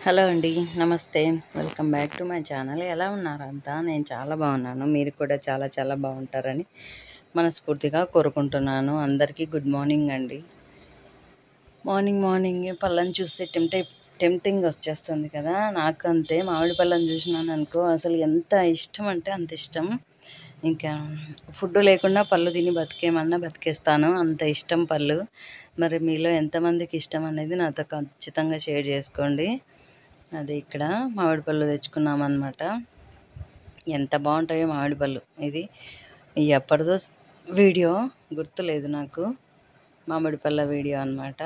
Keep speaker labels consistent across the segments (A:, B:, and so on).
A: Hello అండి, నమస్తే. Welcome back to my channel. ఎలా ఉన్నారంతా? నేను చాలా బాగున్నాను. మీరు కూడా చాలా చాలా బాగుంటారని మనస్ఫూర్తిగా కోరుకుంటున్నాను. అందరికీ గుడ్ మార్నింగ్ అండి. మార్నింగ్ పళ్ళని చూస్తే టెంప్టింగ్ వచ్చేస్తుంది కదా. నాకు అంతే. మామిడి పళ్ళని చూసినాను అనుకో, అసలు ఎంత ఇష్టం అంటే అంత ఇష్టం. ఇంకా ఫుడ్ లేకుండా పళ్ళు తిని బతికేమన్నా బతికేస్తాను, అంత ఇష్టం పళ్ళు. మరి మీలో ఎంతమందికి ఇష్టం అనేది నాతో ఖచ్చితంగా షేర్ చేసుకోండి. అది ఇక్కడ మామిడి పళ్ళు తెచ్చుకున్నామన్నమాట. ఎంత బాగుంటాయో మామిడి పళ్ళు. ఇది ఎప్పటిదో వీడియో గుర్తులేదు నాకు, మామిడి పళ్ళ వీడియో అన్నమాట.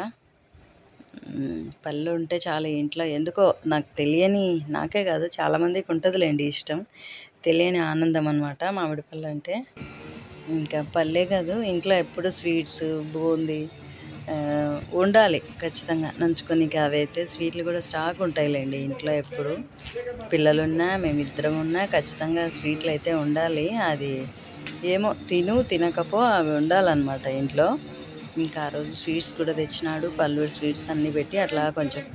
A: పళ్ళు ఉంటే చాలా ఇంట్లో, ఎందుకో నాకు తెలియని, నాకే కాదు చాలామందికి ఉంటుందిలేండి ఇష్టం, తెలియని ఆనందం అన్నమాట మామిడి పళ్ళు అంటే. ఇంకా పళ్ళే కాదు, ఇంట్లో ఎప్పుడు స్వీట్స్, బూందీ ఉండాలి ఖచ్చితంగా నంచుకొని. అవైతే స్వీట్లు కూడా స్టాక్ ఉంటాయిలేండి ఇంట్లో. ఎప్పుడు పిల్లలున్నా మేమిద్దరం ఉన్నా ఖచ్చితంగా స్వీట్లు అయితే ఉండాలి. అది ఏమో తినకపో అవి ఉండాలన్నమాట ఇంట్లో. ఇంకా ఆ రోజు స్వీట్స్ కూడా తెచ్చినాడు. పళ్ళు స్వీట్స్ అన్నీ పెట్టి అట్లా కొంచెం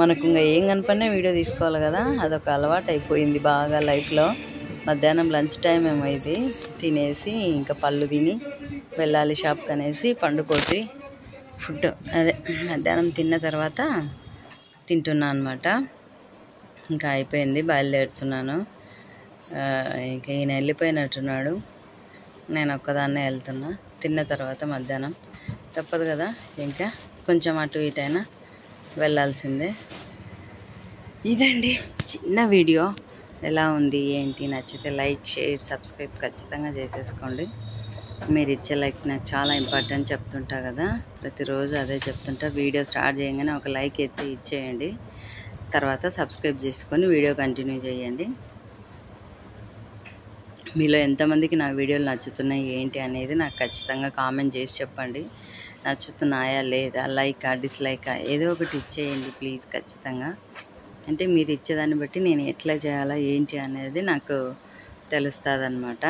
A: మనకు ఇంకా ఏం కనపడినా వీడియో తీసుకోవాలి కదా, అదొక అలవాటు అయిపోయింది బాగా లైఫ్లో. మధ్యాహ్నం లంచ్ టైం ఏమో ఇది. తినేసి ఇంకా పళ్ళు తిని వెళ్ళాలి షాప్కి అనేసి పండు కోసి ఫుడ్ అదే మధ్యాహ్నం తిన్న తర్వాత తింటున్నా అనమాట. ఇంకా అయిపోయింది, బయలుదేరుతున్నాను. ఇంకా ఈయన వెళ్ళిపోయినట్టున్నాడు, నేను ఒక్కదాన్నే వెళ్తున్నా. తిన్న తర్వాత మధ్యాహ్నం తప్పదు కదా, ఇంకా కొంచెం అటు ఇటైనా వెళ్ళాల్సిందే. ఇదండి చిన్న వీడియో. ఎలా ఉంది ఏంటి, నచ్చితే లైక్, షేర్, సబ్స్క్రైబ్ ఖచ్చితంగా చేసేసుకోండి. మీరు ఇచ్చే లైక్ నాకు చాలా ఇంపార్టెంట్ చెప్తుంటా కదా, ప్రతిరోజు అదే చెప్తుంటా. వీడియో స్టార్ట్ చేయగానే ఒక లైక్ ఎత్తి ఇచ్చేయండి, తర్వాత సబ్స్క్రైబ్ చేసుకొని వీడియో కంటిన్యూ చేయండి. మీలో ఎంతమందికి నా వీడియోలు నచ్చుతున్నాయి ఏంటి అనేది నాకు ఖచ్చితంగా కామెంట్ చేసి చెప్పండి. నచ్చుతున్నాయా లేదా, లైకా డిస్లైకా ఏదో ఒకటి ఇచ్చేయండి ప్లీజ్ ఖచ్చితంగా. అంటే మీరు ఇచ్చేదాన్ని బట్టి నేను ఎట్లా చేయాలా ఏంటి అనేది నాకు తెలుస్తుంది అన్నమాట.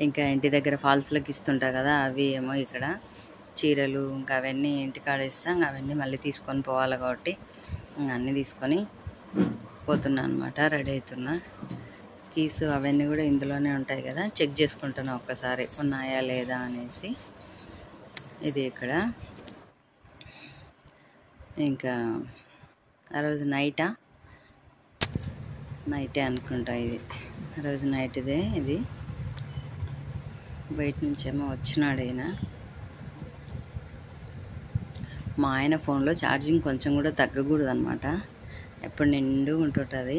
A: ఇంకా ఇంటి దగ్గర ఫాల్స్లోకి ఇస్తుంటా కదా, అవి ఏమో ఇక్కడ చీరలు ఇంకా అవన్నీ ఇంటికాడ ఇస్తాం. అవన్నీ మళ్ళీ తీసుకొని పోవాలి కాబట్టి అన్నీ తీసుకొని పోతున్నా అనమాట. రెడీ అవుతున్నా. కీస్ అవన్నీ కూడా ఇందులోనే ఉంటాయి కదా, చెక్ చేసుకుంటున్నా ఒక్కసారి ఉన్నాయా లేదా అనేసి. ఇది ఇక్కడ ఇంకా ఆ రోజు నైటే అనుకుంటా, ఇది ఆ రోజు నైట్ ఇదే. ఇది బయట నుంచేమో వచ్చినాడు ఈయన. మా ఆయన ఫోన్లో ఛార్జింగ్ కొంచెం కూడా తగ్గకూడదు అనమాట, ఎప్పుడు నిండు ఉంటుంటుంది.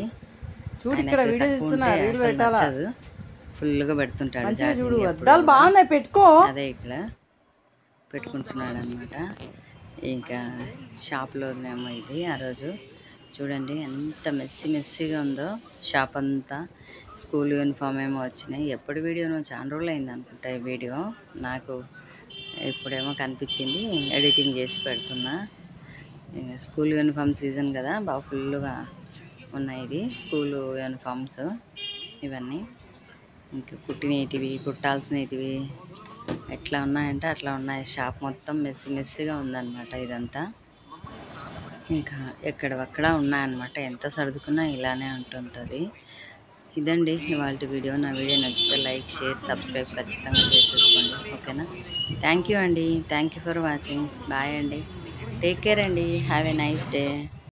A: నచ్చదు, ఫుల్గా పెడుతుంటాడు ఛార్జింగ్.
B: పెట్టుకో.
A: అదే ఇక్కడ పెట్టుకుంటున్నాడు అనమాట. ఇంకా షాప్లోనేమో ఇది. ఆ రోజు చూడండి ఎంత మెస్సీగా ఉందో షాప్ అంతా. స్కూల్ యూనిఫామ్ ఏమో వచ్చినాయి. ఎప్పుడు వీడియోనో చాలా రోజులు అయింది అనుకుంటా ఈ వీడియో. నాకు ఇప్పుడేమో కనిపించింది, ఎడిటింగ్ చేసి పెడుతున్నా. స్కూల్ యూనిఫామ్ సీజన్ కదా, బాగా ఫుల్గా ఉన్నాయి ఇది స్కూల్ యూనిఫామ్స్ ఇవన్నీ. ఇంకా కుట్టినేటివి, కుట్టాల్సినవి ఎట్లా ఉన్నాయంటే అట్లా ఉన్నాయి. షాప్ మొత్తం మెస్సీగా ఉందన్నమాట ఇదంతా. ఇంకా ఎక్కడవక్కడ ఉన్నాయన్నమాట. ఎంత సర్దుకున్నా ఇలానే ఉంటుంటుంది. ఇదండి ఇవాళ వీడియో. నా వీడియో నచ్చితే లైక్, షేర్, సబ్స్క్రైబ్ ఖచ్చితంగా చేసేసుకోండి, ఓకేనా. థ్యాంక్ యూ అండి, thank you for watching. Bye అండి, టేక్ కేర్ అండి, హ్యావ్ ఎ నైస్ డే.